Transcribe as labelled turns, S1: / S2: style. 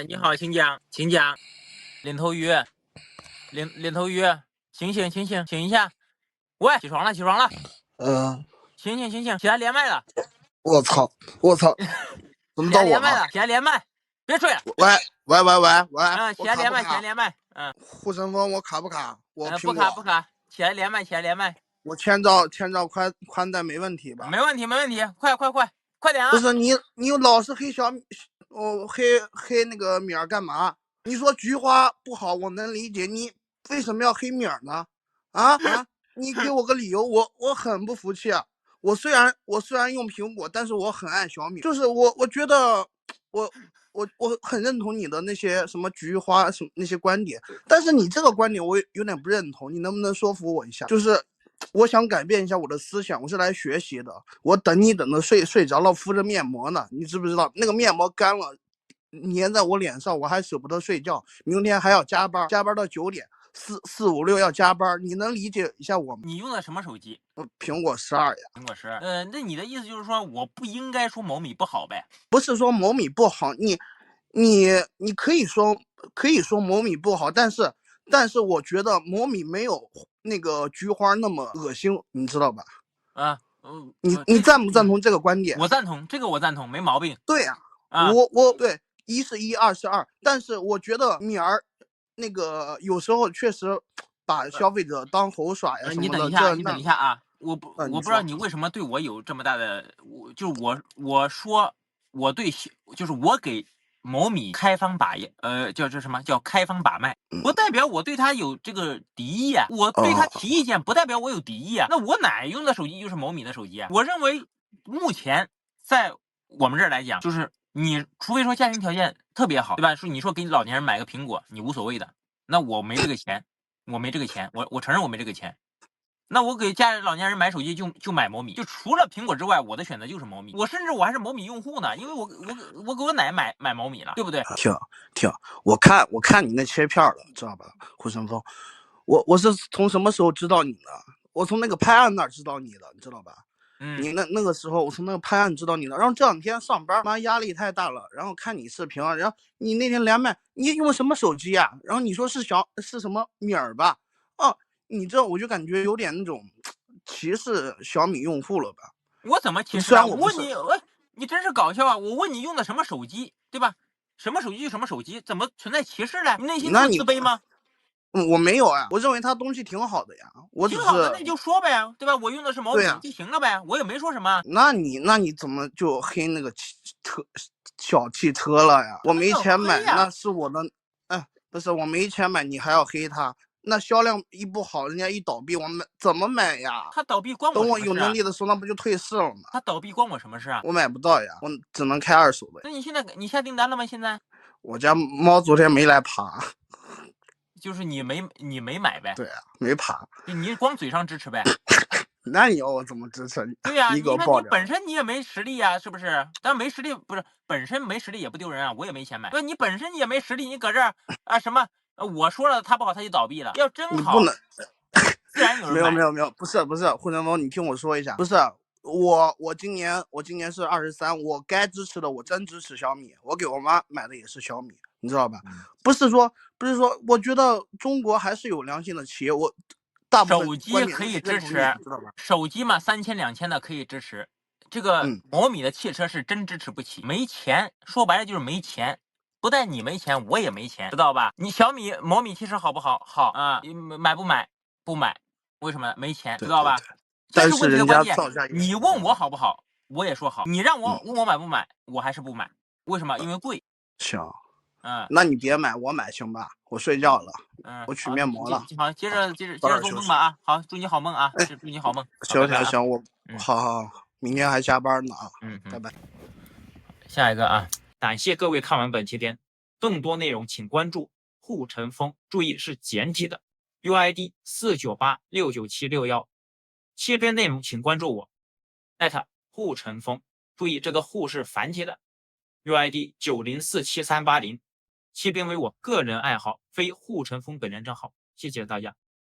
S1: 你好，请讲，请讲。领头鱼，领头鱼，醒醒，醒一下！喂，起床了，起床了！醒醒，起来连麦了！
S2: 我操，怎么
S1: 起
S2: 到我了？
S1: 来连麦了，起来连麦，别睡了！
S2: 喂，
S1: 起来连麦，起来连麦。
S2: 护身风我卡不卡？我苹果
S1: 不卡，起来连麦，
S2: 我千兆宽带没问题吧？
S1: 没问题，快点啊！
S2: 不是你老是黑小米，黑那个米儿干嘛？你说菊花不好，我能理解，你为什么要黑米儿呢？你给我个理由，我很不服气啊！我虽然用苹果，但是我很爱小米，就是我觉得我很认同你的那些什么菊花什么那些观点，但是你这个观点我有点不认同，你能不能说服我一下？就是我想改变一下我的思想，我是来学习的。我等你等着睡着了，敷着面膜呢，你知不知道那个面膜干了，粘在我脸上，我还舍不得睡觉，明天还要加班到9点。4、5、6要加班，你能理解一下我吗？
S1: 你用的什么手机？
S2: 苹果12呀。
S1: 苹果12。那你的意思就是说，我不应该说某米不好呗？
S2: 不是说某米不好，你可以说某米不好，但是我觉得某米没有那个菊花那么恶心，你知道吧？你赞不赞同这个观点？
S1: 我赞同，这个我赞同，没毛病。
S2: 对呀，对，一是一，二是二，但是我觉得米儿那个有时候确实把消费者当猴耍呀什么的。
S1: 你等一下啊！我不知道你为什么对我有这么大的，我说我对就是我给某米开方把叫这什么叫开方把脉，不代表我对他有这个敌意啊！我对他提意见，不代表我有敌意啊！那我哪用的手机就是某米的手机啊？我认为目前在我们这儿来讲，就是你除非说家庭条件特别好，对吧？说你说给你老年人买个苹果，你无所谓的，那我没这个钱，我承认我没这个钱。那我给家里老年人买手机就买某米，就除了苹果之外，我的选择就是某米。我甚至我还是某米用户呢，因为我给我奶买某米了，对不对？
S2: 听，我看你那切片了，知道吧？胡生峰，我是从什么时候知道你的？我从那个拍案那儿知道你的，你知道吧？你那个时候我从那个拍案知道你的，然后这2天上班妈压力太大了，然后看你视频啊，然后你那天连麦，你用什么手机啊？然后你说是什么米儿吧？你这我就感觉有点那种歧视小米用户了吧？
S1: 我怎么歧视？
S2: 虽然我
S1: 问你，你真是搞笑啊！我问你用的什么手机，对吧？什么手机就什么手机，怎么存在歧视呢？你内心这么自卑吗？
S2: 我没有啊，我认为它东西挺好的呀。
S1: 挺好的，那你就说呗，对吧？我用的是某米就行了呗，我也没说什么。
S2: 那你怎么就黑那个小汽车了呀？我没钱买，那是我的，不是我没钱买，你还要黑它？那销量一不好，人家一倒闭，我怎么买呀？
S1: 他倒闭关我什么事？
S2: 等我有能力的时候，那不就退市了吗？
S1: 他倒闭关我什么事啊？
S2: 我买不到呀，我只能开2手的。
S1: 那你现在下订单了吗？现在？
S2: 我家猫昨天没来爬。
S1: 就是你没买呗？
S2: 对啊，没爬。
S1: 你光嘴上支持呗？
S2: 那你要我怎么支持你？
S1: 对呀，
S2: 你
S1: 看你本身你也没实力呀，是不是？但没实力不是本身没实力也不丢人啊，我也没钱买。对，你本身也没实力，你搁这儿什么？我说了他不好，他就倒闭了。要真好，
S2: 你不能
S1: 自然有人
S2: 买。没有，不是，胡成峰，你听我说一下，不是我今年是23，我该支持的我真支持小米，我给我妈买的也是小米，你知道吧？不是说，我觉得中国还是有良心的企业，我大部分
S1: 手机可以支持，
S2: 知道吧？
S1: 手机嘛，3000、2000的可以支持。这个某米的汽车是真支持不起，没钱，说白了就是没钱。不但你没钱，我也没钱，知道吧？你小米某米汽车好不好？好啊，买不买？不买，为什么？没钱，知道吧？
S2: 但是人家造价，
S1: 你问我好不好，我也说好。你让我问我买不买，我还是不买。为什么？因为贵。
S2: 行，那你别买，我买行吧？我睡觉了，我取面膜了。
S1: 好，接着做梦吧啊！好，祝你好梦啊！祝你好梦。
S2: 行，我好，明天还加班呢啊！拜拜。
S1: 下一个啊，感谢各位看完本期片，更多内容请关注护城风，注意是简体的 ，UID 498697661。切片内容请关注我护城风，注意这个护是繁体的 ，UID 90473880。切片为我个人爱好，非护城风本人账号。谢谢大家。